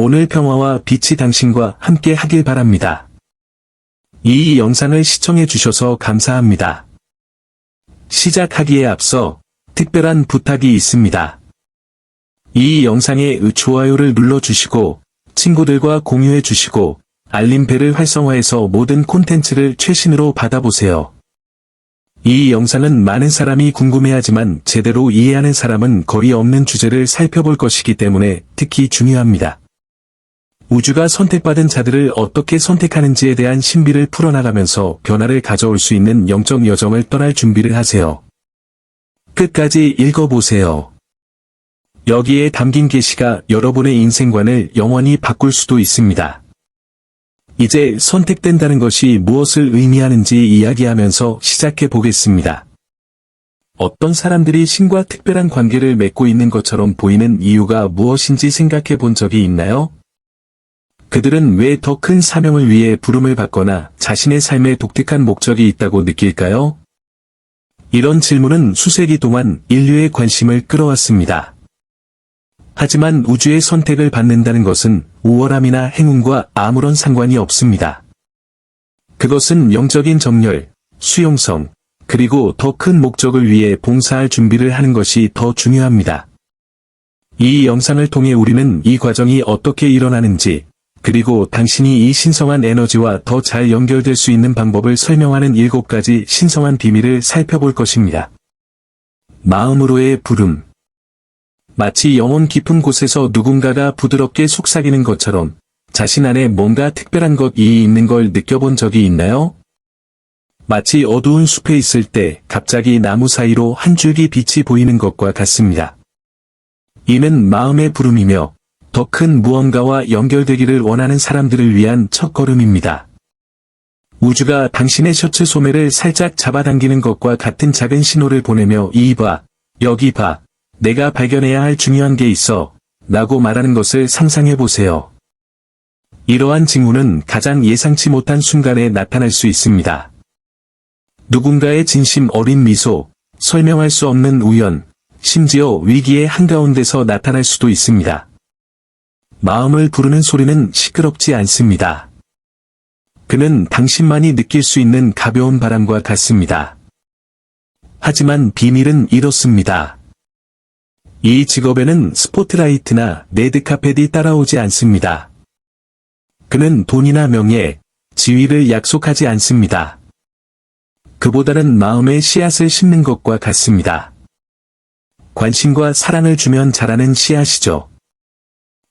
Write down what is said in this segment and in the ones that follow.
오늘 평화와 빛이 당신과 함께 하길 바랍니다. 이 영상을 시청해 주셔서 감사합니다. 시작하기에 앞서 특별한 부탁이 있습니다. 이 영상에 좋아요를 눌러주시고 친구들과 공유해 주시고 알림벨을 활성화해서 모든 콘텐츠를 최신으로 받아보세요. 이 영상은 많은 사람이 궁금해하지만 제대로 이해하는 사람은 거의 없는 주제를 살펴볼 것이기 때문에 특히 중요합니다. 우주가 선택받은 자들을 어떻게 선택하는지에 대한 신비를 풀어나가면서 변화를 가져올 수 있는 영적 여정을 떠날 준비를 하세요. 끝까지 읽어보세요. 여기에 담긴 계시가 여러분의 인생관을 영원히 바꿀 수도 있습니다. 이제 선택된다는 것이 무엇을 의미하는지 이야기하면서 시작해 보겠습니다. 어떤 사람들이 신과 특별한 관계를 맺고 있는 것처럼 보이는 이유가 무엇인지 생각해 본 적이 있나요? 그들은 왜 더 큰 사명을 위해 부름을 받거나 자신의 삶에 독특한 목적이 있다고 느낄까요? 이런 질문은 수세기 동안 인류의 관심을 끌어왔습니다. 하지만 우주의 선택을 받는다는 것은 우월함이나 행운과 아무런 상관이 없습니다. 그것은 영적인 정렬, 수용성, 그리고 더 큰 목적을 위해 봉사할 준비를 하는 것이 더 중요합니다. 이 영상을 통해 우리는 이 과정이 어떻게 일어나는지, 그리고 당신이 이 신성한 에너지와 더 잘 연결될 수 있는 방법을 설명하는 7가지 신성한 비밀을 살펴볼 것입니다. 마음으로의 부름. 마치 영혼 깊은 곳에서 누군가가 부드럽게 속삭이는 것처럼 자신 안에 뭔가 특별한 것이 있는 걸 느껴본 적이 있나요? 마치 어두운 숲에 있을 때 갑자기 나무 사이로 한 줄기 빛이 보이는 것과 같습니다. 이는 마음의 부름이며 더 큰 무언가와 연결되기를 원하는 사람들을 위한 첫걸음입니다. 우주가 당신의 셔츠 소매를 살짝 잡아당기는 것과 같은 작은 신호를 보내며 이 봐, 여기 봐. 내가 발견해야 할 중요한 게 있어 라고 말하는 것을 상상해 보세요. 이러한 징후는 가장 예상치 못한 순간에 나타날 수 있습니다. 누군가의 진심 어린 미소, 설명할 수 없는 우연, 심지어 위기의 한가운데서 나타날 수도 있습니다. 마음을 부르는 소리는 시끄럽지 않습니다. 그는 당신만이 느낄 수 있는 가벼운 바람과 같습니다. 하지만 비밀은 이렇습니다. 이 직업에는 스포트라이트나 레드카펫이 따라오지 않습니다. 그는 돈이나 명예, 지위를 약속하지 않습니다. 그보다는 마음의 씨앗을 심는 것과 같습니다. 관심과 사랑을 주면 자라는 씨앗이죠.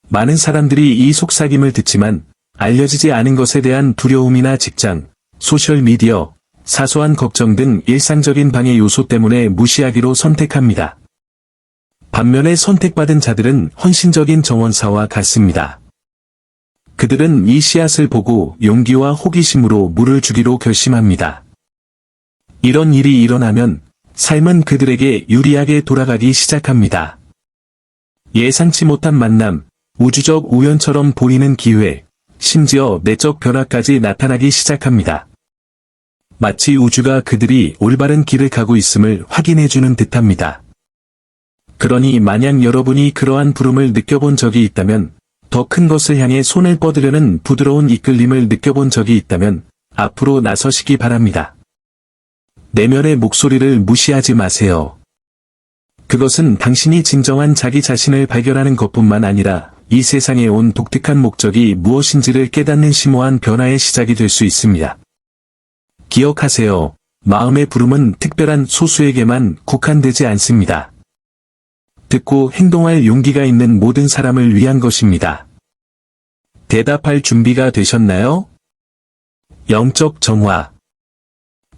많은 사람들이 이 속삭임을 듣지만 알려지지 않은 것에 대한 두려움이나 직장, 소셜미디어, 사소한 걱정 등 일상적인 방해 요소 때문에 무시하기로 선택합니다. 반면에 선택받은 자들은 헌신적인 정원사와 같습니다. 그들은 이 씨앗을 보고 용기와 호기심으로 물을 주기로 결심합니다. 이런 일이 일어나면 삶은 그들에게 유리하게 돌아가기 시작합니다. 예상치 못한 만남, 우주적 우연처럼 보이는 기회, 심지어 내적 변화까지 나타나기 시작합니다. 마치 우주가 그들이 올바른 길을 가고 있음을 확인해주는 듯합니다. 그러니 만약 여러분이 그러한 부름을 느껴본 적이 있다면, 더 큰 것을 향해 손을 뻗으려는 부드러운 이끌림을 느껴본 적이 있다면, 앞으로 나서시기 바랍니다. 내면의 목소리를 무시하지 마세요. 그것은 당신이 진정한 자기 자신을 발견하는 것뿐만 아니라, 이 세상에 온 독특한 목적이 무엇인지를 깨닫는 심오한 변화의 시작이 될 수 있습니다. 기억하세요. 마음의 부름은 특별한 소수에게만 국한되지 않습니다. 듣고 행동할 용기가 있는 모든 사람을 위한 것입니다. 대답할 준비가 되셨나요? 영적 정화.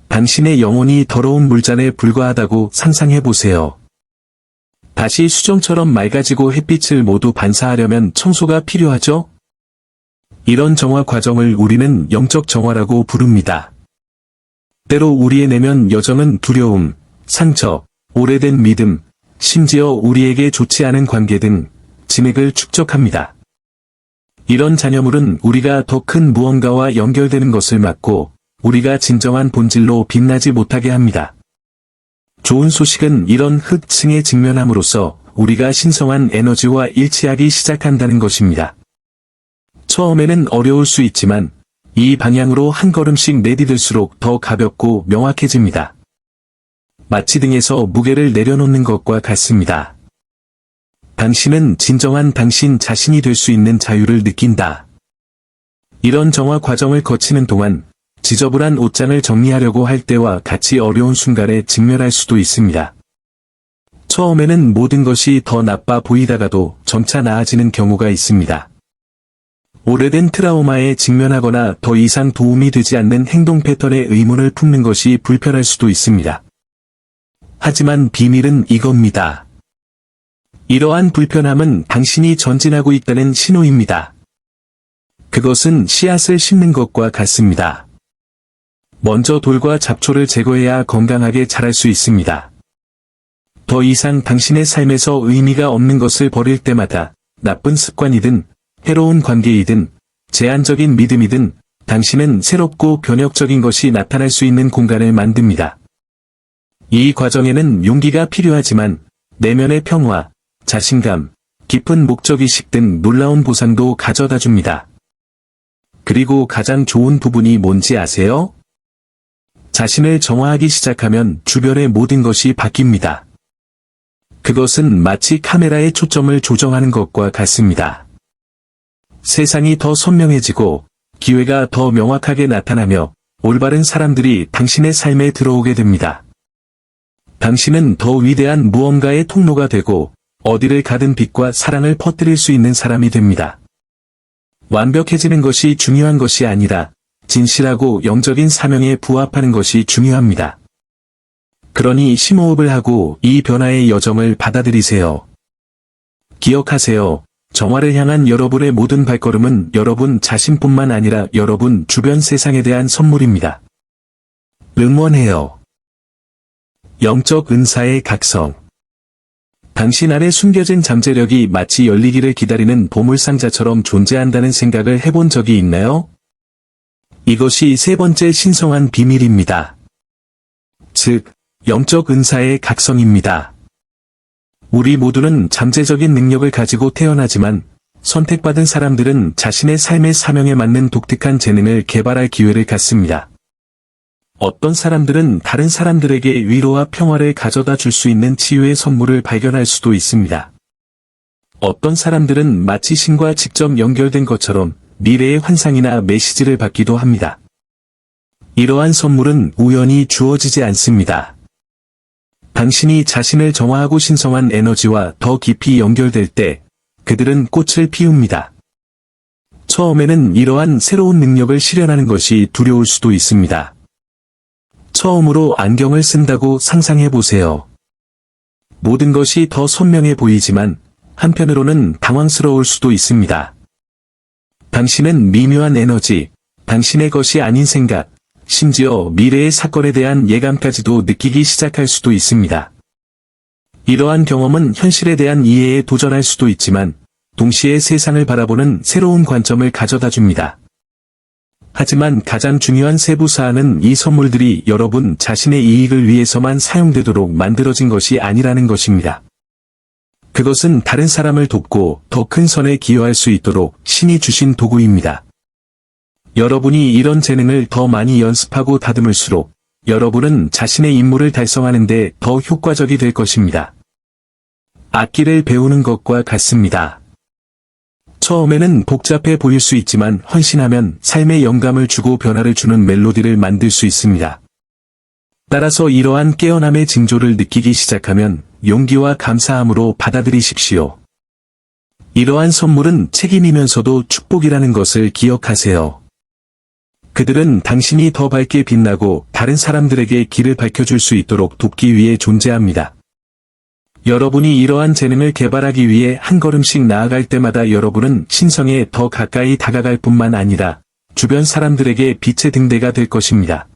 당신의 영혼이 더러운 물잔에 불과하다고 상상해보세요. 다시 수정처럼 맑아지고 햇빛을 모두 반사하려면 청소가 필요하죠? 이런 정화 과정을 우리는 영적 정화라고 부릅니다. 때로 우리의 내면 여정은 두려움, 상처, 오래된 믿음, 심지어 우리에게 좋지 않은 관계 등 진액을 축적합니다. 이런 잔여물은 우리가 더 큰 무언가와 연결되는 것을 막고 우리가 진정한 본질로 빛나지 못하게 합니다. 좋은 소식은 이런 흑층에 직면함으로써 우리가 신성한 에너지와 일치하기 시작한다는 것입니다. 처음에는 어려울 수 있지만 이 방향으로 한 걸음씩 내디딜수록 더 가볍고 명확해집니다. 마치 등에서 무게를 내려놓는 것과 같습니다. 당신은 진정한 당신 자신이 될 수 있는 자유를 느낀다. 이런 정화 과정을 거치는 동안 지저분한 옷장을 정리하려고 할 때와 같이 어려운 순간에 직면할 수도 있습니다. 처음에는 모든 것이 더 나빠 보이다가도 점차 나아지는 경우가 있습니다. 오래된 트라우마에 직면하거나 더 이상 도움이 되지 않는 행동 패턴의 의문을 품는 것이 불편할 수도 있습니다. 하지만 비밀은 이겁니다. 이러한 불편함은 당신이 전진하고 있다는 신호입니다. 그것은 씨앗을 심는 것과 같습니다. 먼저 돌과 잡초를 제거해야 건강하게 자랄 수 있습니다. 더 이상 당신의 삶에서 의미가 없는 것을 버릴 때마다 나쁜 습관이든 해로운 관계이든 제한적인 믿음이든 당신은 새롭고 변혁적인 것이 나타날 수 있는 공간을 만듭니다. 이 과정에는 용기가 필요하지만 내면의 평화, 자신감, 깊은 목적의식 등 놀라운 보상도 가져다 줍니다. 그리고 가장 좋은 부분이 뭔지 아세요? 자신을 정화하기 시작하면 주변의 모든 것이 바뀝니다. 그것은 마치 카메라의 초점을 조정하는 것과 같습니다. 세상이 더 선명해지고 기회가 더 명확하게 나타나며 올바른 사람들이 당신의 삶에 들어오게 됩니다. 당신은 더 위대한 무언가의 통로가 되고 어디를 가든 빛과 사랑을 퍼뜨릴 수 있는 사람이 됩니다. 완벽해지는 것이 중요한 것이 아니라 진실하고 영적인 사명에 부합하는 것이 중요합니다. 그러니 심호흡을 하고 이 변화의 여정을 받아들이세요. 기억하세요. 정화를 향한 여러분의 모든 발걸음은 여러분 자신뿐만 아니라 여러분 주변 세상에 대한 선물입니다. 응원해요. 영적 은사의 각성. 당신 안에 숨겨진 잠재력이 마치 열리기를 기다리는 보물상자처럼 존재한다는 생각을 해본 적이 있나요? 이것이 세 번째 신성한 비밀입니다. 즉, 영적 은사의 각성입니다. 우리 모두는 잠재적인 능력을 가지고 태어나지만 선택받은 사람들은 자신의 삶의 사명에 맞는 독특한 재능을 개발할 기회를 갖습니다. 어떤 사람들은 다른 사람들에게 위로와 평화를 가져다 줄 수 있는 치유의 선물을 발견할 수도 있습니다. 어떤 사람들은 마치 신과 직접 연결된 것처럼 미래의 환상이나 메시지를 받기도 합니다. 이러한 선물은 우연히 주어지지 않습니다. 당신이 자신을 정화하고 신성한 에너지와 더 깊이 연결될 때 그들은 꽃을 피웁니다. 처음에는 이러한 새로운 능력을 실현하는 것이 두려울 수도 있습니다. 처음으로 안경을 쓴다고 상상해보세요. 모든 것이 더 선명해 보이지만 한편으로는 당황스러울 수도 있습니다. 당신은 미묘한 에너지, 당신의 것이 아닌 생각, 심지어 미래의 사건에 대한 예감까지도 느끼기 시작할 수도 있습니다. 이러한 경험은 현실에 대한 이해에 도전할 수도 있지만 동시에 세상을 바라보는 새로운 관점을 가져다 줍니다. 하지만 가장 중요한 세부 사안은 이 선물들이 여러분 자신의 이익을 위해서만 사용되도록 만들어진 것이 아니라는 것입니다. 그것은 다른 사람을 돕고 더 큰 선에 기여할 수 있도록 신이 주신 도구입니다. 여러분이 이런 재능을 더 많이 연습하고 다듬을수록 여러분은 자신의 임무를 달성하는 데 더 효과적이 될 것입니다. 악기를 배우는 것과 같습니다. 처음에는 복잡해 보일 수 있지만 헌신하면 삶에 영감을 주고 변화를 주는 멜로디를 만들 수 있습니다. 따라서 이러한 깨어남의 징조를 느끼기 시작하면 용기와 감사함으로 받아들이십시오. 이러한 선물은 책임이면서도 축복이라는 것을 기억하세요. 그들은 당신이 더 밝게 빛나고 다른 사람들에게 길을 밝혀줄 수 있도록 돕기 위해 존재합니다. 여러분이 이러한 재능을 개발하기 위해 한 걸음씩 나아갈 때마다 여러분은 신성에 더 가까이 다가갈 뿐만 아니라 주변 사람들에게 빛의 등대가 될 것입니다.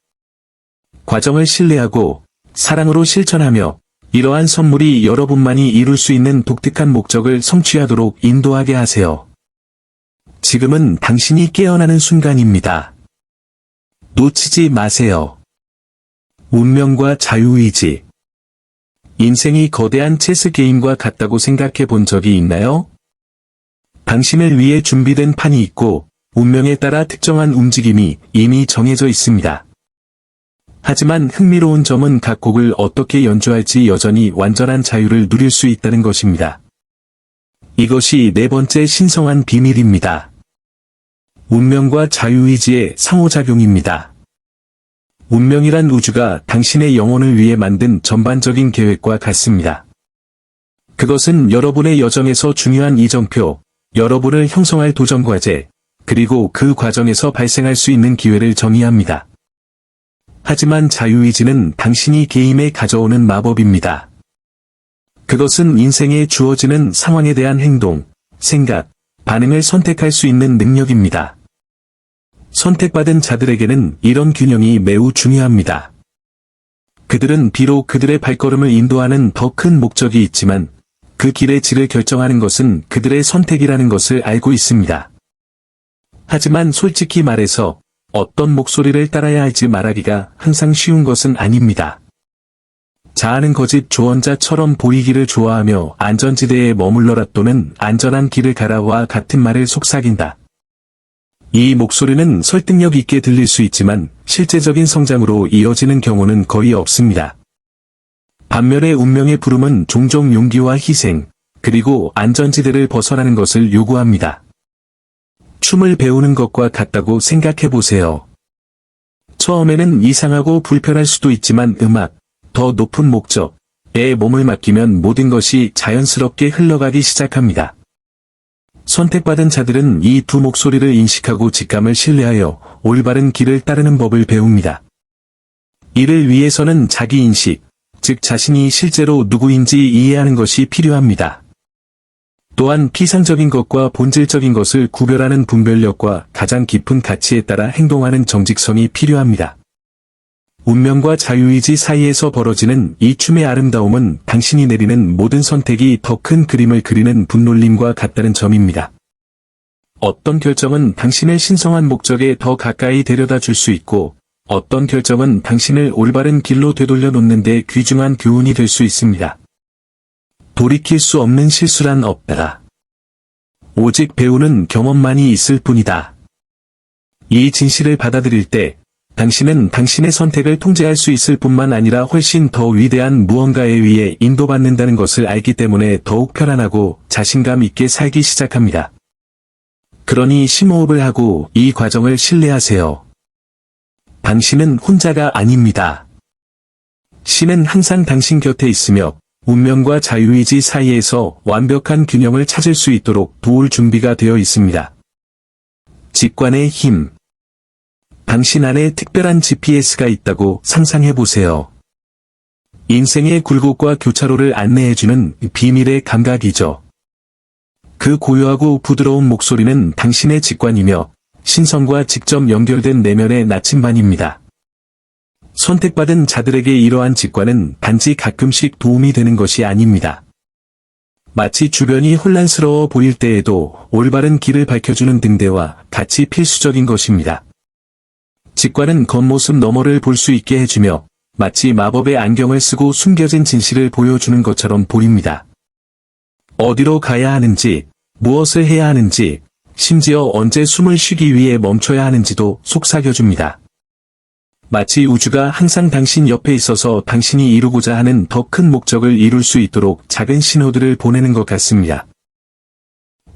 과정을 신뢰하고 사랑으로 실천하며 이러한 선물이 여러분만이 이룰 수 있는 독특한 목적을 성취하도록 인도하게 하세요. 지금은 당신이 깨어나는 순간입니다. 놓치지 마세요. 운명과 자유의지. 인생이 거대한 체스 게임과 같다고 생각해 본 적이 있나요? 당신을 위해 준비된 판이 있고 운명에 따라 특정한 움직임이 이미 정해져 있습니다. 하지만 흥미로운 점은 각 곡을 어떻게 연주할지 여전히 완전한 자유를 누릴 수 있다는 것입니다. 이것이 네 번째 신성한 비밀입니다. 운명과 자유의지의 상호작용입니다. 운명이란 우주가 당신의 영혼을 위해 만든 전반적인 계획과 같습니다. 그것은 여러분의 여정에서 중요한 이정표, 여러분을 형성할 도전과제, 그리고 그 과정에서 발생할 수 있는 기회를 정의합니다. 하지만 자유의지는 당신이 개임에 가져오는 마법입니다. 그것은 인생에 주어지는 상황에 대한 행동, 생각, 반응을 선택할 수 있는 능력입니다. 선택받은 자들에게는 이런 균형이 매우 중요합니다. 그들은 비록 그들의 발걸음을 인도하는 더 큰 목적이 있지만 그 길의 질을 결정하는 것은 그들의 선택이라는 것을 알고 있습니다. 하지만 솔직히 말해서 어떤 목소리를 따라야 할지 말하기가 항상 쉬운 것은 아닙니다. 자아는 거짓 조언자처럼 보이기를 좋아하며 안전지대에 머물러라 또는 안전한 길을 가라와 같은 말을 속삭인다. 이 목소리는 설득력 있게 들릴 수 있지만 실제적인 성장으로 이어지는 경우는 거의 없습니다. 반면에 운명의 부름은 종종 용기와 희생, 그리고 안전지대를 벗어나는 것을 요구합니다. 춤을 배우는 것과 같다고 생각해 보세요. 처음에는 이상하고 불편할 수도 있지만 음악, 더 높은 목적에 몸을 맡기면 모든 것이 자연스럽게 흘러가기 시작합니다. 선택받은 자들은 이 두 목소리를 인식하고 직감을 신뢰하여 올바른 길을 따르는 법을 배웁니다. 이를 위해서는 자기인식, 즉 자신이 실제로 누구인지 이해하는 것이 필요합니다. 또한 피상적인 것과 본질적인 것을 구별하는 분별력과 가장 깊은 가치에 따라 행동하는 정직성이 필요합니다. 운명과 자유의지 사이에서 벌어지는 이 춤의 아름다움은 당신이 내리는 모든 선택이 더 큰 그림을 그리는 분놀림과 같다는 점입니다. 어떤 결정은 당신의 신성한 목적에 더 가까이 데려다 줄 수 있고, 어떤 결정은 당신을 올바른 길로 되돌려 놓는 데 귀중한 교훈이 될 수 있습니다. 돌이킬 수 없는 실수란 없다. 오직 배우는 경험만이 있을 뿐이다. 이 진실을 받아들일 때, 당신은 당신의 선택을 통제할 수 있을 뿐만 아니라 훨씬 더 위대한 무언가에 의해 인도받는다는 것을 알기 때문에 더욱 편안하고 자신감 있게 살기 시작합니다. 그러니 심호흡을 하고 이 과정을 신뢰하세요. 당신은 혼자가 아닙니다. 신은 항상 당신 곁에 있으며 운명과 자유의지 사이에서 완벽한 균형을 찾을 수 있도록 도울 준비가 되어 있습니다. 직관의 힘. 당신 안에 특별한 GPS가 있다고 상상해보세요. 인생의 굴곡과 교차로를 안내해주는 비밀의 감각이죠. 그 고요하고 부드러운 목소리는 당신의 직관이며 신성과 직접 연결된 내면의 나침반입니다. 선택받은 자들에게 이러한 직관은 단지 가끔씩 도움이 되는 것이 아닙니다. 마치 주변이 혼란스러워 보일 때에도 올바른 길을 밝혀주는 등대와 같이 필수적인 것입니다. 직관은 겉모습 너머를 볼 수 있게 해주며 마치 마법의 안경을 쓰고 숨겨진 진실을 보여주는 것처럼 보입니다. 어디로 가야 하는지, 무엇을 해야 하는지, 심지어 언제 숨을 쉬기 위해 멈춰야 하는지도 속삭여줍니다. 마치 우주가 항상 당신 옆에 있어서 당신이 이루고자 하는 더 큰 목적을 이룰 수 있도록 작은 신호들을 보내는 것 같습니다.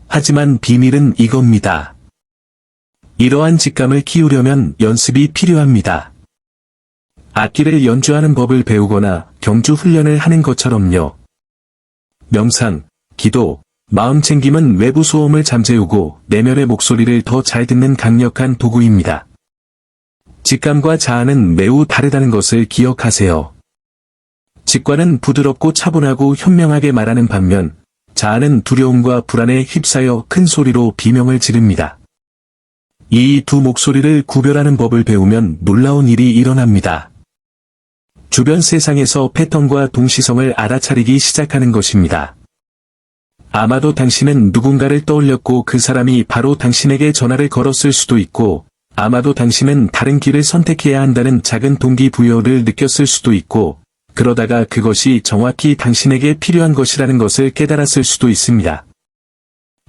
하지만 비밀은 이겁니다. 이러한 직감을 키우려면 연습이 필요합니다. 악기를 연주하는 법을 배우거나 경주 훈련을 하는 것처럼요. 명상, 기도, 마음 챙김은 외부 소음을 잠재우고 내면의 목소리를 더 잘 듣는 강력한 도구입니다. 직감과 자아는 매우 다르다는 것을 기억하세요. 직관은 부드럽고 차분하고 현명하게 말하는 반면, 자아는 두려움과 불안에 휩싸여 큰 소리로 비명을 지릅니다. 이 두 목소리를 구별하는 법을 배우면 놀라운 일이 일어납니다. 주변 세상에서 패턴과 동시성을 알아차리기 시작하는 것입니다. 아마도 당신은 누군가를 떠올렸고 그 사람이 바로 당신에게 전화를 걸었을 수도 있고, 아마도 당신은 다른 길을 선택해야 한다는 작은 동기부여를 느꼈을 수도 있고, 그러다가 그것이 정확히 당신에게 필요한 것이라는 것을 깨달았을 수도 있습니다.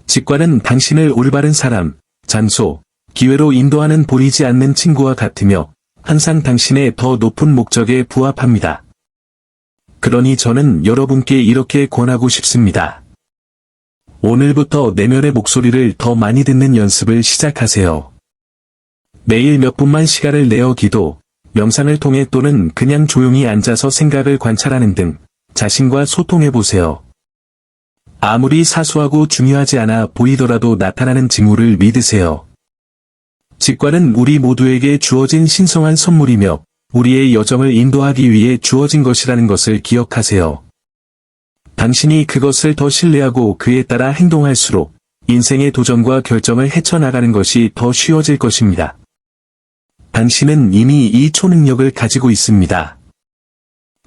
직관은 당신을 올바른 사람, 장소, 기회로 인도하는 보이지 않는 친구와 같으며 항상 당신의 더 높은 목적에 부합합니다. 그러니 저는 여러분께 이렇게 권하고 싶습니다. 오늘부터 내면의 목소리를 더 많이 듣는 연습을 시작하세요. 매일 몇 분만 시간을 내어 기도, 명상을 통해 또는 그냥 조용히 앉아서 생각을 관찰하는 등 자신과 소통해보세요. 아무리 사소하고 중요하지 않아 보이더라도 나타나는 징후를 믿으세요. 직관은 우리 모두에게 주어진 신성한 선물이며 우리의 여정을 인도하기 위해 주어진 것이라는 것을 기억하세요. 당신이 그것을 더 신뢰하고 그에 따라 행동할수록 인생의 도전과 결정을 헤쳐나가는 것이 더 쉬워질 것입니다. 당신은 이미 이 초능력을 가지고 있습니다.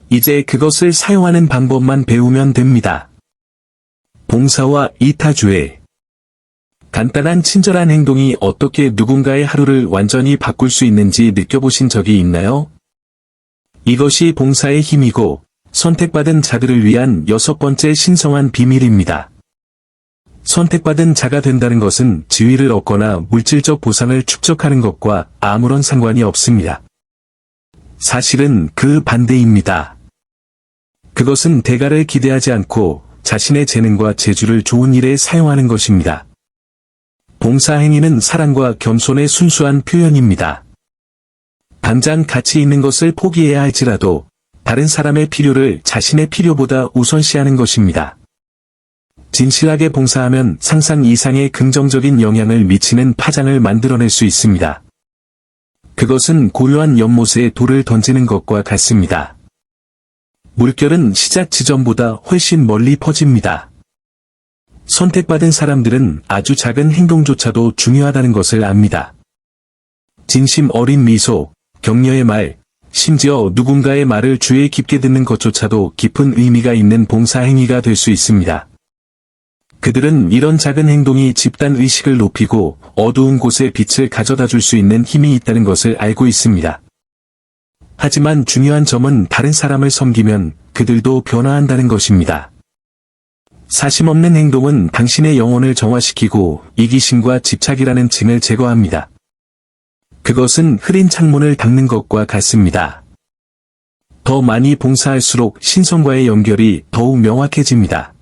이제 그것을 사용하는 방법만 배우면 됩니다. 봉사와 이타주의. 간단한 친절한 행동이 어떻게 누군가의 하루를 완전히 바꿀 수 있는지 느껴보신 적이 있나요? 이것이 봉사의 힘이고 선택받은 자들을 위한 6번째 신성한 비밀입니다. 선택받은 자가 된다는 것은 지위를 얻거나 물질적 보상을 축적하는 것과 아무런 상관이 없습니다. 사실은 그 반대입니다. 그것은 대가를 기대하지 않고 자신의 재능과 재주를 좋은 일에 사용하는 것입니다. 봉사행위는 사랑과 겸손의 순수한 표현입니다. 당장 가치 있는 것을 포기해야 할지라도 다른 사람의 필요를 자신의 필요보다 우선시하는 것입니다. 진실하게 봉사하면 상상 이상의 긍정적인 영향을 미치는 파장을 만들어낼 수 있습니다. 그것은 고요한 연못에 돌을 던지는 것과 같습니다. 물결은 시작 지점보다 훨씬 멀리 퍼집니다. 선택받은 사람들은 아주 작은 행동조차도 중요하다는 것을 압니다. 진심 어린 미소, 격려의 말, 심지어 누군가의 말을 주의 깊게 듣는 것조차도 깊은 의미가 있는 봉사행위가 될 수 있습니다. 그들은 이런 작은 행동이 집단 의식을 높이고 어두운 곳에 빛을 가져다 줄 수 있는 힘이 있다는 것을 알고 있습니다. 하지만 중요한 점은 다른 사람을 섬기면 그들도 변화한다는 것입니다. 사심없는 행동은 당신의 영혼을 정화시키고 이기심과 집착이라는 징을 제거합니다. 그것은 흐린 창문을 닦는 것과 같습니다. 더 많이 봉사할수록 신성과의 연결이 더욱 명확해집니다.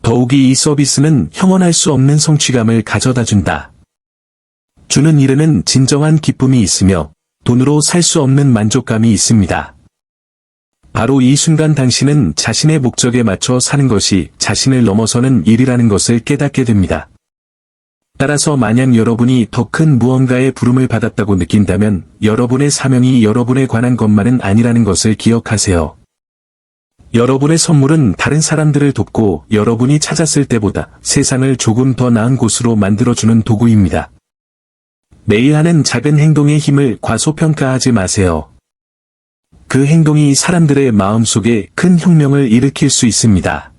더욱이 이 서비스는 형언할 수 없는 성취감을 가져다준다. 주는 일에는 진정한 기쁨이 있으며 돈으로 살 수 없는 만족감이 있습니다. 바로 이 순간 당신은 자신의 목적에 맞춰 사는 것이 자신을 넘어서는 일이라는 것을 깨닫게 됩니다. 따라서 만약 여러분이 더 큰 무언가의 부름을 받았다고 느낀다면 여러분의 사명이 여러분에 관한 것만은 아니라는 것을 기억하세요. 여러분의 선물은 다른 사람들을 돕고 여러분이 찾았을 때보다 세상을 조금 더 나은 곳으로 만들어주는 도구입니다. 매일 하는 작은 행동의 힘을 과소평가하지 마세요. 그 행동이 사람들의 마음속에 큰 혁명을 일으킬 수 있습니다.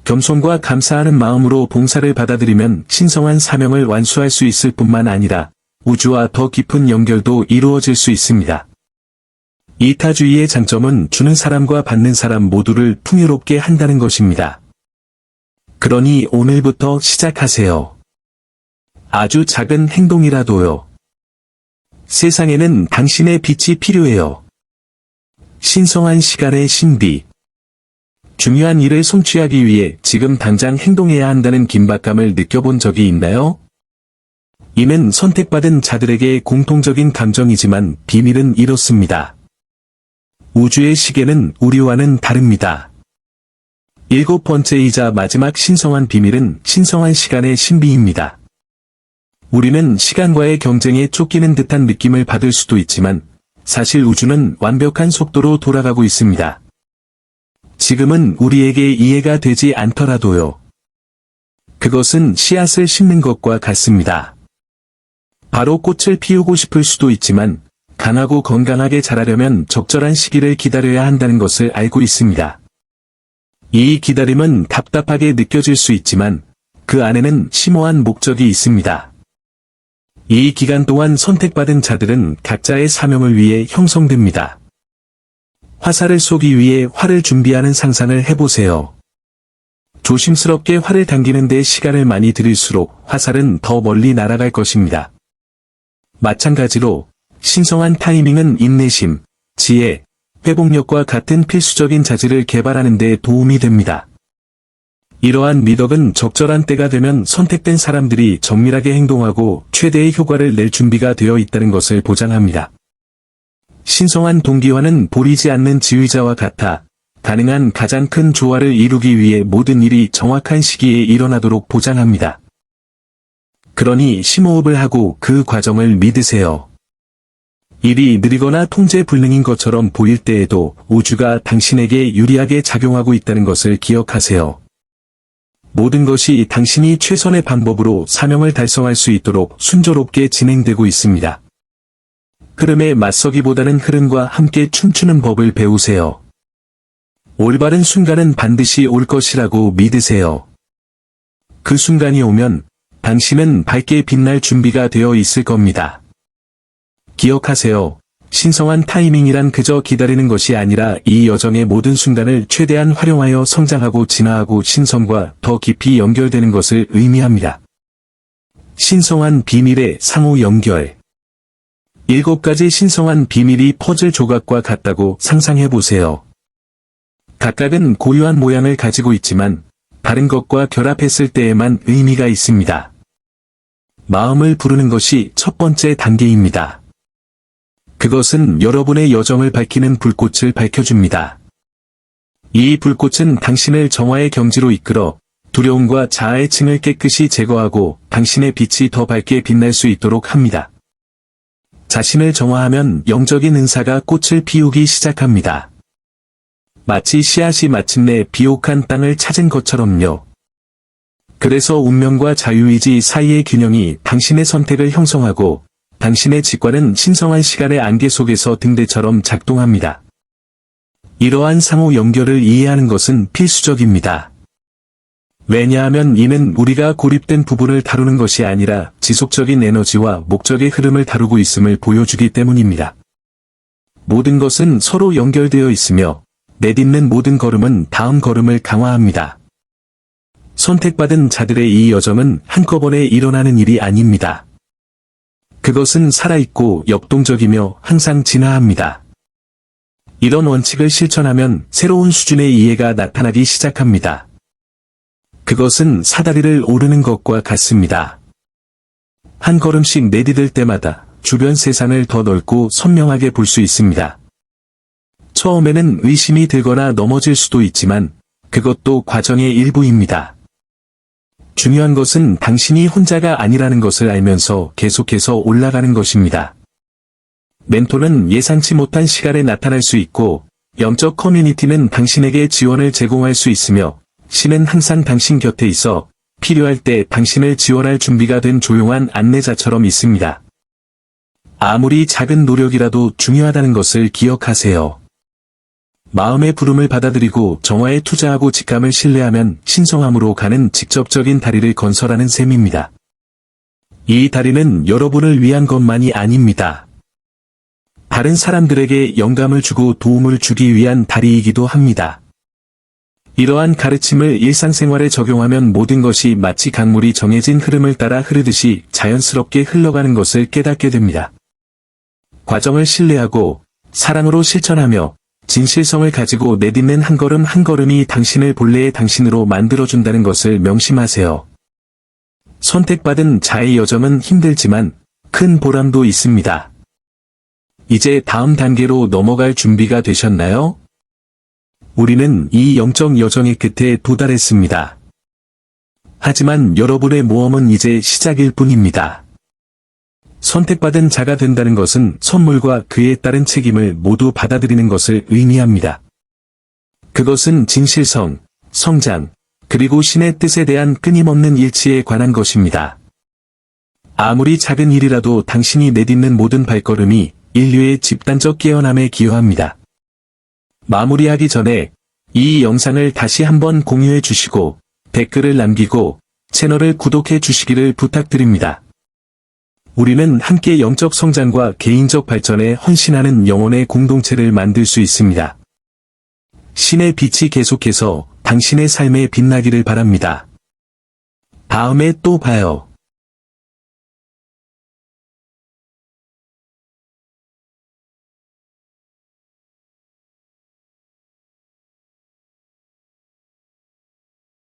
겸손과 감사하는 마음으로 봉사를 받아들이면 신성한 사명을 완수할 수 있을 뿐만 아니라 우주와 더 깊은 연결도 이루어질 수 있습니다. 이타주의의 장점은 주는 사람과 받는 사람 모두를 풍요롭게 한다는 것입니다. 그러니 오늘부터 시작하세요. 아주 작은 행동이라도요. 세상에는 당신의 빛이 필요해요. 신성한 시간의 신비. 중요한 일을 성취하기 위해 지금 당장 행동해야 한다는 긴박감을 느껴본 적이 있나요? 이는 선택받은 자들에게 공통적인 감정이지만 비밀은 이렇습니다. 우주의 시계는 우리와는 다릅니다. 7번째이자 마지막 신성한 비밀은 신성한 시간의 신비입니다. 우리는 시간과의 경쟁에 쫓기는 듯한 느낌을 받을 수도 있지만 사실 우주는 완벽한 속도로 돌아가고 있습니다. 지금은 우리에게 이해가 되지 않더라도요. 그것은 씨앗을 심는 것과 같습니다. 바로 꽃을 피우고 싶을 수도 있지만 강하고 건강하게 자라려면 적절한 시기를 기다려야 한다는 것을 알고 있습니다. 이 기다림은 답답하게 느껴질 수 있지만 그 안에는 심오한 목적이 있습니다. 이 기간 동안 선택받은 자들은 각자의 사명을 위해 형성됩니다. 화살을 쏘기 위해 활을 준비하는 상상을 해보세요. 조심스럽게 활을 당기는 데 시간을 많이 들일수록 화살은 더 멀리 날아갈 것입니다. 마찬가지로 신성한 타이밍은 인내심, 지혜, 회복력과 같은 필수적인 자질을 개발하는 데 도움이 됩니다. 이러한 미덕은 적절한 때가 되면 선택된 사람들이 정밀하게 행동하고 최대의 효과를 낼 준비가 되어 있다는 것을 보장합니다. 신성한 동기화는 보리지 않는 지휘자와 같아 가능한 가장 큰 조화를 이루기 위해 모든 일이 정확한 시기에 일어나도록 보장합니다. 그러니 심호흡을 하고 그 과정을 믿으세요. 일이 느리거나 통제 불능인 것처럼 보일 때에도 우주가 당신에게 유리하게 작용하고 있다는 것을 기억하세요. 모든 것이 당신이 최선의 방법으로 사명을 달성할 수 있도록 순조롭게 진행되고 있습니다. 흐름에 맞서기보다는 흐름과 함께 춤추는 법을 배우세요. 올바른 순간은 반드시 올 것이라고 믿으세요. 그 순간이 오면 당신은 밝게 빛날 준비가 되어 있을 겁니다. 기억하세요. 신성한 타이밍이란 그저 기다리는 것이 아니라 이 여정의 모든 순간을 최대한 활용하여 성장하고 진화하고 신성과 더 깊이 연결되는 것을 의미합니다. 신성한 비밀의 상호 연결. 7가지 신성한 비밀이 퍼즐 조각과 같다고 상상해보세요. 각각은 고유한 모양을 가지고 있지만 다른 것과 결합했을 때에만 의미가 있습니다. 마음을 부르는 것이 첫 번째 단계입니다. 그것은 여러분의 여정을 밝히는 불꽃을 밝혀줍니다. 이 불꽃은 당신을 정화의 경지로 이끌어 두려움과 자아의 층을 깨끗이 제거하고 당신의 빛이 더 밝게 빛날 수 있도록 합니다. 자신을 정화하면 영적인 은사가 꽃을 피우기 시작합니다. 마치 씨앗이 마침내 비옥한 땅을 찾은 것처럼요. 그래서 운명과 자유의지 사이의 균형이 당신의 선택을 형성하고 당신의 직관은 신성한 시간의 안개 속에서 등대처럼 작동합니다. 이러한 상호 연결을 이해하는 것은 필수적입니다. 왜냐하면 이는 우리가 고립된 부분을 다루는 것이 아니라 지속적인 에너지와 목적의 흐름을 다루고 있음을 보여주기 때문입니다. 모든 것은 서로 연결되어 있으며 내딛는 모든 걸음은 다음 걸음을 강화합니다. 선택받은 자들의 이 여정은 한꺼번에 일어나는 일이 아닙니다. 그것은 살아있고 역동적이며 항상 진화합니다. 이런 원칙을 실천하면 새로운 수준의 이해가 나타나기 시작합니다. 그것은 사다리를 오르는 것과 같습니다. 한 걸음씩 내디딜 때마다 주변 세상을 더 넓고 선명하게 볼 수 있습니다. 처음에는 의심이 들거나 넘어질 수도 있지만 그것도 과정의 일부입니다. 중요한 것은 당신이 혼자가 아니라는 것을 알면서 계속해서 올라가는 것입니다. 멘토는 예상치 못한 시간에 나타날 수 있고 영적 커뮤니티는 당신에게 지원을 제공할 수 있으며 신은 항상 당신 곁에 있어 필요할 때 당신을 지원할 준비가 된 조용한 안내자처럼 있습니다. 아무리 작은 노력이라도 중요하다는 것을 기억하세요. 마음의 부름을 받아들이고 정화에 투자하고 직감을 신뢰하면 신성함으로 가는 직접적인 다리를 건설하는 셈입니다. 이 다리는 여러분을 위한 것만이 아닙니다. 다른 사람들에게 영감을 주고 도움을 주기 위한 다리이기도 합니다. 이러한 가르침을 일상생활에 적용하면 모든 것이 마치 강물이 정해진 흐름을 따라 흐르듯이 자연스럽게 흘러가는 것을 깨닫게 됩니다. 과정을 신뢰하고 사랑으로 실천하며 진실성을 가지고 내딛는 한 걸음 한 걸음이 당신을 본래의 당신으로 만들어준다는 것을 명심하세요. 선택받은 자의 여정은 힘들지만 큰 보람도 있습니다. 이제 다음 단계로 넘어갈 준비가 되셨나요? 우리는 이 영적 여정의 끝에 도달했습니다. 하지만 여러분의 모험은 이제 시작일 뿐입니다. 선택받은 자가 된다는 것은 선물과 그에 따른 책임을 모두 받아들이는 것을 의미합니다. 그것은 진실성, 성장, 그리고 신의 뜻에 대한 끊임없는 일치에 관한 것입니다. 아무리 작은 일이라도 당신이 내딛는 모든 발걸음이 인류의 집단적 깨어남에 기여합니다. 마무리하기 전에 이 영상을 다시 한번 공유해 주시고 댓글을 남기고 채널을 구독해 주시기를 부탁드립니다. 우리는 함께 영적 성장과 개인적 발전에 헌신하는 영혼의 공동체를 만들 수 있습니다. 신의 빛이 계속해서 당신의 삶에 빛나기를 바랍니다. 다음에 또 봐요.